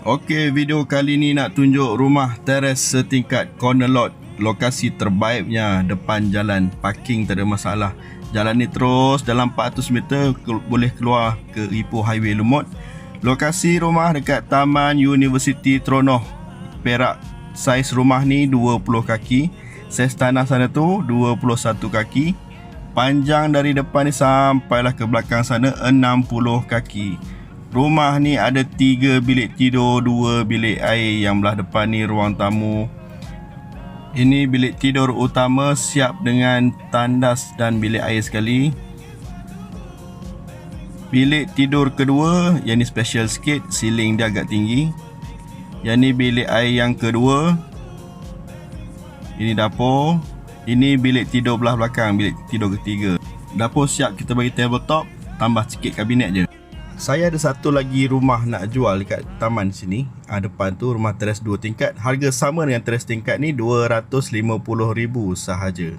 Okey, video kali ni nak tunjuk rumah teres setingkat corner lot. Lokasi terbaiknya depan jalan, parking tak ada masalah. Jalan ni terus dalam 400 meter boleh keluar ke Ipoh Highway Lumut. Lokasi rumah dekat Taman Universiti Tronoh, Perak. Saiz rumah ni 20 kaki. Saiz tanah sana tu 21 kaki. Panjang dari depan ni sampailah ke belakang sana 60 kaki. Rumah ni ada 3 bilik tidur, 2 bilik air. Yang belah depan ni ruang tamu. Ini bilik tidur utama siap dengan tandas dan bilik air sekali. Bilik tidur kedua, yang ni special sikit, ceiling dia agak tinggi. Yang ni bilik air yang kedua. Ini dapur. Ini bilik tidur belah belakang, bilik tidur ketiga. Dapur siap kita bagi tabletop, tambah sikit kabinet je. Saya ada satu lagi rumah nak jual dekat taman sini. Depan tu rumah teres 2 tingkat. Harga sama dengan teres tingkat ni, RM250,000 sahaja.